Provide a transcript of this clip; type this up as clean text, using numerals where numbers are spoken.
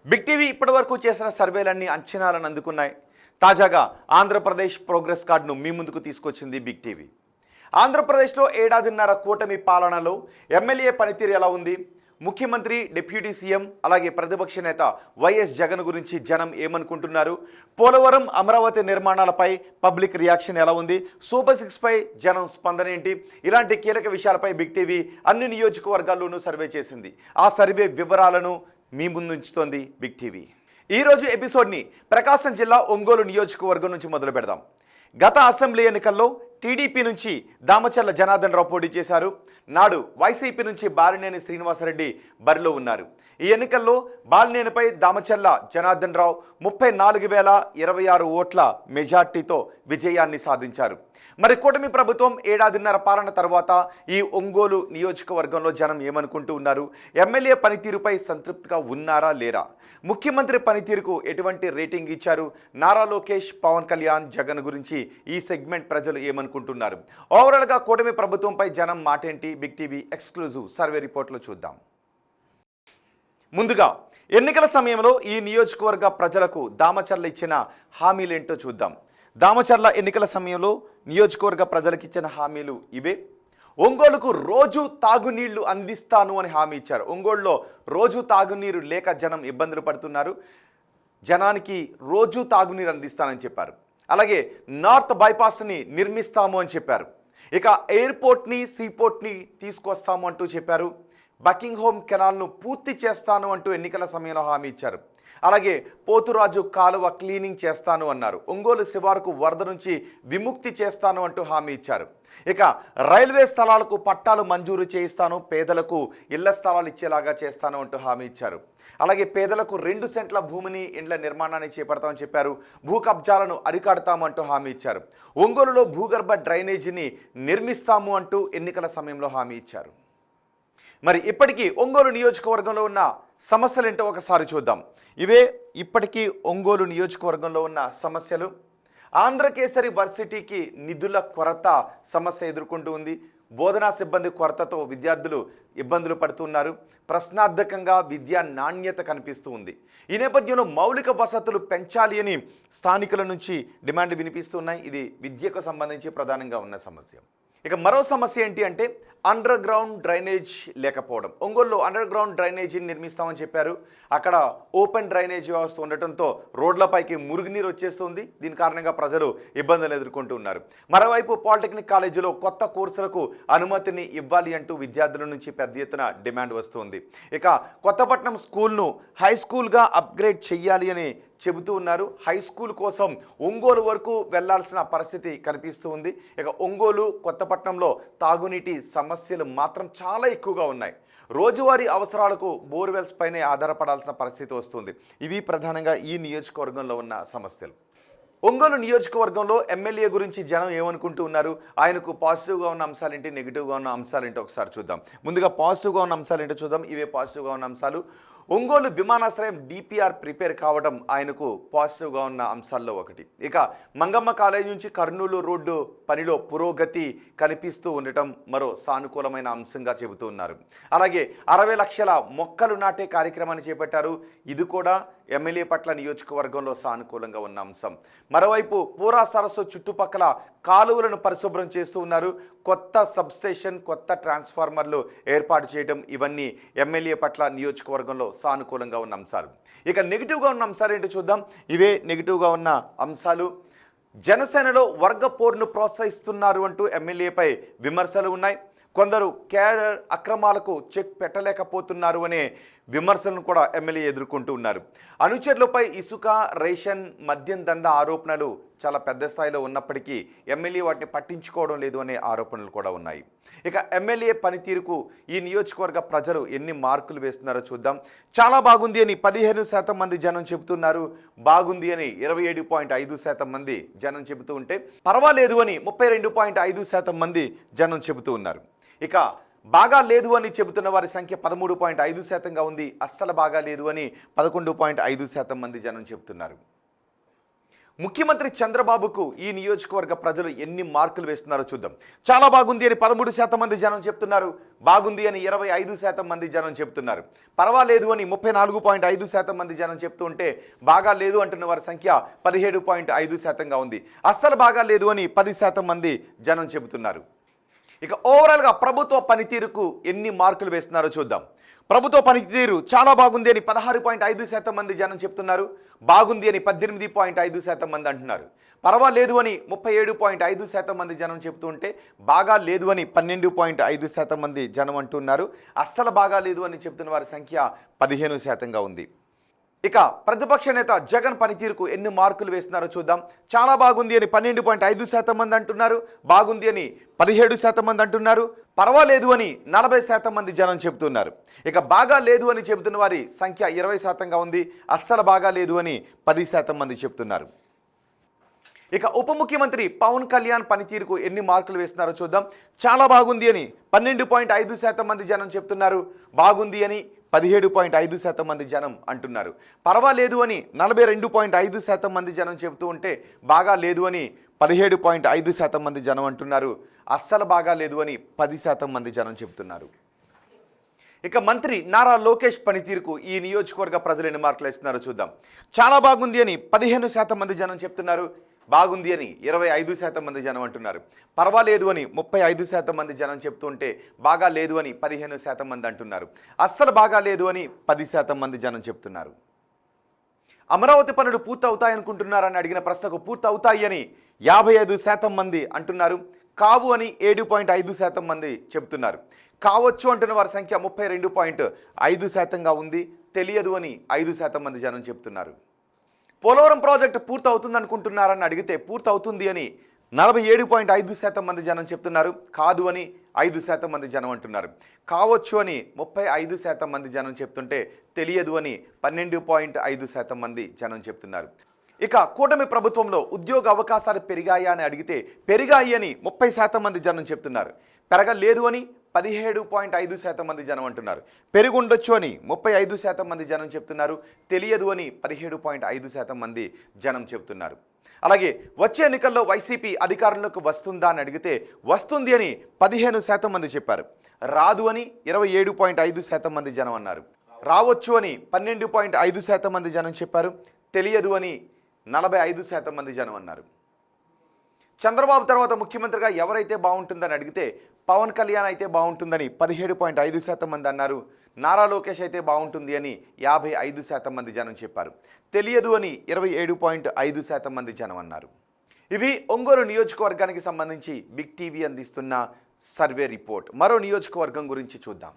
Big TV ఇప్పటివరకు చేసిన సర్వేలన్నీ అంచనాలను అందుకున్నాయి. తాజాగా ఆంధ్రప్రదేశ్ ప్రోగ్రెస్ కార్డును మీ ముందుకు తీసుకొచ్చింది బిగ్ టీవీ. ఆంధ్రప్రదేశ్లో ఏడాదిన్నర కూటమి పాలనలో ఎమ్మెల్యే పనితీరు ఎలా ఉంది, ముఖ్యమంత్రి, డిప్యూటీ సీఎం అలాగే ప్రతిపక్ష నేత వైఎస్ జగన్ గురించి జనం ఏమనుకుంటున్నారు, పోలవరం, అమరావతి నిర్మాణాలపై పబ్లిక్ రియాక్షన్ ఎలా ఉంది, సూపర్ 6 పై జనం స్పందన ఏంటి, ఇలాంటి కీలక విషయాలపై బిగ్ టీవీ అన్ని నియోజకవర్గాల్లోనూ సర్వే చేసింది. ఆ సర్వే వివరాలను మీ ముందుంచుతోంది బిగ్ టీవీ. ఈరోజు ఎపిసోడ్ని ప్రకాశం జిల్లా ఒంగోలు నియోజకవర్గం నుంచి మొదలు పెడదాం. గత అసెంబ్లీ ఎన్నికల్లో టీడీపీ నుంచి దామచర్ల జనార్దన్ రావు పోటీ చేశారు. నాడు వైసీపీ నుంచి బాలినేని శ్రీనివాసరెడ్డి బరిలో ఉన్నారు. ఈ ఎన్నికల్లో బాలినేనిపై దామచర్ల జనార్దన్ రావు 34,026 ఓట్ల మెజార్టీతో విజయాన్ని సాధించారు. మరి కూటమి ప్రభుత్వం ఏడాదిన్నర పాలన తర్వాత ఈ ఒంగోలు నియోజకవర్గంలో జనం ఏమనుకుంటూ ఉన్నారు, ఎమ్మెల్యే పనితీరుపై సంతృప్తిగా ఉన్నారా లేరా, ముఖ్యమంత్రి పనితీరుకు ఎటువంటి రేటింగ్ ఇచ్చారు, నారా లోకేష్, పవన్ కళ్యాణ్, జగన్ గురించి ఈ సెగ్మెంట్ ప్రజలు ఏమనుకుంటున్నారు, ఓవరాల్గా కూటమి ప్రభుత్వంపై జనం మాటేంటి, బిగ్ టీవీ ఎక్స్క్లూజివ్ సర్వే రిపోర్ట్లో చూద్దాం. ముందుగా ఎన్నికల సమయంలో ఈ నియోజకవర్గ ప్రజలకు దామచర్ల ఇచ్చిన హామీలేంటో చూద్దాం. దామచర్ల ఎన్నికల సమయంలో నియోజకవర్గ ప్రజలకు ఇచ్చిన హామీలు ఇవే. ఒంగోలుకు రోజు తాగునీళ్లు అందిస్తాను అని హామీ ఇచ్చారు. ఒంగోలులో రోజు తాగునీరు లేక జనం ఇబ్బందులు పడుతున్నారు. జనానికి రోజు తాగునీరు అందిస్తానని చెప్పారు. అలాగే నార్త్ బైపాస్ని నిర్మిస్తాము అని చెప్పారు. ఇక ఎయిర్పోర్ట్ని, సీపోర్ట్ని తీసుకొస్తాము అంటూ చెప్పారు. బకింగ్హామ్ కెనాల్ను పూర్తి చేస్తాను అంటూ ఎన్నికల సమయంలో హామీ ఇచ్చారు. అలాగే పోతురాజు కాలువ క్లీనింగ్ చేస్తాను అన్నారు. ఒంగోలు శివారుకు వరద నుంచి విముక్తి చేస్తాను అంటూ హామీ ఇచ్చారు. ఇక రైల్వే స్థలాలకు పట్టాలు మంజూరు చేయిస్తాను, పేదలకు ఇళ్ల స్థలాలు ఇచ్చేలాగా చేస్తాను అంటూ హామీ ఇచ్చారు. అలాగే పేదలకు 2 సెంట్ల భూమిని, ఇండ్ల నిర్మాణాన్ని చేపడతామని చెప్పారు. భూ కబ్జాలను అరికడతామంటూ హామీ ఇచ్చారు. ఒంగోలులో భూగర్భ డ్రైనేజీని నిర్మిస్తాము అంటూ ఎన్నికల సమయంలో హామీ ఇచ్చారు. మరి ఇప్పటికీ ఒంగోలు నియోజకవర్గంలో ఉన్న సమస్యలు ఏంటో ఒకసారి చూద్దాం. ఇవే ఇప్పటికీ ఒంగోలు నియోజకవర్గంలో ఉన్న సమస్యలు. ఆంధ్రకేసరి వర్సిటీకి నిధుల కొరత సమస్య ఎదుర్కొంటూ ఉంది. బోధనా సిబ్బంది కొరతతో విద్యార్థులు ఇబ్బందులు పడుతున్నారు. ప్రశ్నార్థకంగా విద్యా నాణ్యత కనిపిస్తూ ఉంది. ఈ నేపథ్యంలో మౌలిక వసతులు పెంచాలి అని స్థానికుల నుంచి డిమాండ్ వినిపిస్తున్నాయి. ఇది విద్యకు సంబంధించి ప్రధానంగా ఉన్న సమస్య. ఇక మరో సమస్య ఏంటి అంటే అండర్ గ్రౌండ్ డ్రైనేజ్ లేకపోవడం. ఒంగోలులో అండర్ గ్రౌండ్ డ్రైనేజీని నిర్మిస్తామని చెప్పారు. అక్కడ ఓపెన్ డ్రైనేజ్ వ్యవస్థ ఉండటంతో రోడ్లపైకి మురుగునీరు వచ్చేస్తుంది. దీని కారణంగా ప్రజలు ఇబ్బందులు ఎదుర్కొంటూ ఉన్నారు. మరోవైపు పాలిటెక్నిక్ కాలేజీలో కొత్త కోర్సులకు అనుమతిని ఇవ్వాలి అంటూ విద్యార్థుల నుంచి పెద్ద ఎత్తున డిమాండ్ వస్తుంది. ఇక కొత్తపట్నం స్కూల్ను హై స్కూల్గా అప్గ్రేడ్ చేయాలి అని చెబుతూ ఉన్నారు. హై స్కూల్ కోసం ఒంగోలు వరకు వెళ్లాల్సిన పరిస్థితి కనిపిస్తూ ఉంది. ఇక ఒంగోలు, కొత్తపట్నంలో తాగునీటి సమస్యలు మాత్రం చాలా ఎక్కువగా ఉన్నాయి. రోజువారీ అవసరాలకు బోర్వెల్స్ పైనే ఆధారపడాల్సిన పరిస్థితి వస్తుంది. ఇవి ప్రధానంగా ఈ నియోజకవర్గంలో ఉన్న సమస్యలు. ఒంగోలు నియోజకవర్గంలో ఎమ్మెల్యే గురించి జనం ఏమనుకుంటూ ఉన్నారు, ఆయనకు పాజిటివ్గా ఉన్న అంశాలేంటి, నెగిటివ్గా ఉన్న అంశాలేంటో ఒకసారి చూద్దాం. ముందుగా పాజిటివ్గా ఉన్న అంశాలేంటో చూద్దాం. ఇవే పాజిటివ్గా ఉన్న అంశాలు. ఒంగోలు విమానాశ్రయం డిపిఆర్ ప్రిపేర్ కావడం ఆయనకు పాజిటివ్గా ఉన్న అంశాల్లో ఒకటి. ఇక మంగమ్మ కాలేజ్ నుంచి కర్నూలు రోడ్డు పనిలో పురోగతి కనిపిస్తూ ఉండటం మరో సానుకూలమైన అంశంగా చెబుతూ ఉన్నారు. అలాగే 60 లక్షల మొక్కలు నాటే కార్యక్రమాన్ని చేపట్టారు. ఇది కూడా ఎమ్మెల్యే పట్ల నియోజకవర్గంలో సానుకూలంగా ఉన్న అంశం. మరోవైపు పూరా సరస్సు చుట్టుపక్కల కాలువలను పరిశుభ్రం చేస్తూ ఉన్నారు. కొత్త సబ్స్టేషన్, కొత్త ట్రాన్స్ఫార్మర్లు ఏర్పాటు చేయడం, ఇవన్నీ ఎమ్మెల్యే పట్ల నియోజకవర్గంలో సానుకూలంగా ఉన్న అంశాలు. ఇక నెగిటివ్గా ఉన్న అంశాలు ఏంటో చూద్దాం. ఇవే నెగిటివ్గా ఉన్న అంశాలు. జనసేనలో వర్గ పోరును ప్రోత్సహిస్తున్నారు అంటూ ఎమ్మెల్యేపై విమర్శలు ఉన్నాయి. కొందరు క్యాడర్ అక్రమాలకు చెక్ పెట్టలేకపోతున్నారు అనే విమర్శలను కూడా ఎమ్మెల్యే ఎదుర్కొంటూ ఉన్నారు. అనుచరులపై ఇసుక, రేషన్, మద్యం దందా ఆరోపణలు చాలా పెద్ద స్థాయిలో ఉన్నప్పటికీ ఎమ్మెల్యే వాటిని పట్టించుకోవడం లేదు అనే ఆరోపణలు కూడా ఉన్నాయి. ఇక ఎమ్మెల్యే పనితీరుకు ఈ నియోజకవర్గ ప్రజలు ఎన్ని మార్కులు వేస్తున్నారో చూద్దాం. చాలా బాగుంది అని 15% మంది జనం చెబుతున్నారు. బాగుంది అని 27.5% మంది జనం చెబుతూ ఉంటే, పర్వాలేదు అని 32.5% మంది జనం చెబుతూ ఉన్నారు. ఇక బాగా లేదు అని చెబుతున్న వారి సంఖ్య 13.5%గా ఉంది. అస్సలు బాగా లేదు అని 11.5% మంది జనం చెబుతున్నారు. ముఖ్యమంత్రి చంద్రబాబుకు ఈ నియోజకవర్గ ప్రజలు ఎన్ని మార్కులు వేస్తున్నారో చూద్దాం. చాలా బాగుంది అని 13% మంది జనం చెప్తున్నారు. బాగుంది అని 25% మంది జనం చెప్తున్నారు. పర్వాలేదు అని 34.5% మంది జనం చెప్తూ ఉంటే బాగా లేదు అంటున్న వారి సంఖ్య 17.5%గా ఉంది. అస్సలు బాగా లేదు అని 10% మంది జనం చెబుతున్నారు. ఇక ఓవరాల్గా ప్రభుత్వ పనితీరుకు ఎన్ని మార్కులు వేస్తున్నారో చూద్దాం. ప్రభుత్వ పనితీరు చాలా బాగుంది అని 16.5% మంది జనం చెప్తున్నారు. బాగుంది అని 18.5% మంది అంటున్నారు. పర్వాలేదు అని 37.5% మంది జనం చెప్తూ ఉంటే బాగా లేదు అని 12.5% మంది జనం అంటున్నారు. అస్సలు బాగా లేదు అని చెప్తున్న వారి సంఖ్య 15%గా ఉంది. ఇక ప్రతిపక్ష నేత జగన్ పనితీరుకు ఎన్ని మార్కులు వేస్తున్నారో చూద్దాం. చాలా బాగుంది అని 12.5% మంది అంటున్నారు. బాగుంది అని 17% మంది అంటున్నారు. పర్వాలేదు అని 40% మంది జనం చెబుతున్నారు. ఇక బాగా లేదు అని చెబుతున్న వారి సంఖ్య 20%గా ఉంది. అస్సలు బాగా లేదు అని 10% మంది చెప్తున్నారు. ఇక ఉప ముఖ్యమంత్రి పవన్ కళ్యాణ్ పనితీరుకు ఎన్ని మార్కులు వేస్తున్నారో చూద్దాం. చాలా బాగుంది అని 12.5% మంది జనం చెప్తున్నారు. బాగుంది అని 17.5% మంది జనం అంటున్నారు. పర్వాలేదు అని 42.5% మంది జనం చెబుతూ ఉంటే బాగా లేదు అని 17.5% మంది జనం అంటున్నారు. అస్సలు బాగా లేదు అని 10% మంది జనం చెబుతున్నారు. ఇక మంత్రి నారా లోకేష్ పనితీరుకు ఈ నియోజకవర్గ ప్రజలు ఎన్ని మార్కులు ఇస్తున్నారో చూద్దాం. చాలా బాగుంది అని 15% మంది జనం చెప్తున్నారు. బాగుంది అని 25% మంది జనం అంటున్నారు. పర్వాలేదు అని 35% మంది జనం చెప్తుంటే బాగా లేదు అని 15% మంది అంటున్నారు. అస్సలు బాగా లేదు అని 10% మంది జనం చెప్తున్నారు. అమరావతి పనులు పూర్తవుతాయనుకుంటున్నారని అడిగిన ప్రశ్నకు పూర్తవుతాయి అని 55% మంది అంటున్నారు. కావు అని 7.5% మంది చెప్తున్నారు. కావచ్చు అంటున్న వారి సంఖ్య 32.5%గా ఉంది. తెలియదు అని 5% మంది జనం చెప్తున్నారు. పోలవరం ప్రాజెక్టు పూర్తవుతుంది అనుకుంటున్నారని అడిగితే పూర్తవుతుంది అని 47.5% మంది జనం చెప్తున్నారు. కాదు అని 5% మంది జనం అంటున్నారు. కావచ్చు అని 35% మంది జనం చెప్తుంటే తెలియదు అని 12.5% మంది జనం చెప్తున్నారు. ఇక కూటమి ప్రభుత్వంలో ఉద్యోగ అవకాశాలు పెరిగాయా అని అడిగితే పెరిగాయి అని 30% మంది జనం చెప్తున్నారు. పెరగలేదు అని 17.5% మంది జనం అంటున్నారు. పెరుగుండొచ్చు అని 35% మంది జనం చెప్తున్నారు. తెలియదు అని 17.5% మంది జనం చెప్తున్నారు. అలాగే వచ్చే ఎన్నికల్లో వైసీపీ అధికారంలోకి వస్తుందా అని అడిగితే వస్తుంది అని 15% మంది చెప్పారు. రాదు అని 27.5% మంది జనం అన్నారు. రావచ్చు అని 12.5% మంది జనం చెప్పారు. తెలియదు అని 45% మంది జనం అన్నారు. చంద్రబాబు తర్వాత ముఖ్యమంత్రిగా ఎవరైతే బాగుంటుందని అడిగితే పవన్ కళ్యాణ్ అయితే బాగుంటుందని 17.5% మంది అన్నారు. నారా లోకేష్ అయితే బాగుంటుంది అని 55% మంది జనం చెప్పారు. తెలియదు అని 27.5% మంది జనం అన్నారు. ఇవి ఒంగోలు నియోజకవర్గానికి సంబంధించి బిగ్ టీవీ అందిస్తున్న సర్వే రిపోర్ట్. మరో నియోజకవర్గం గురించి చూద్దాం.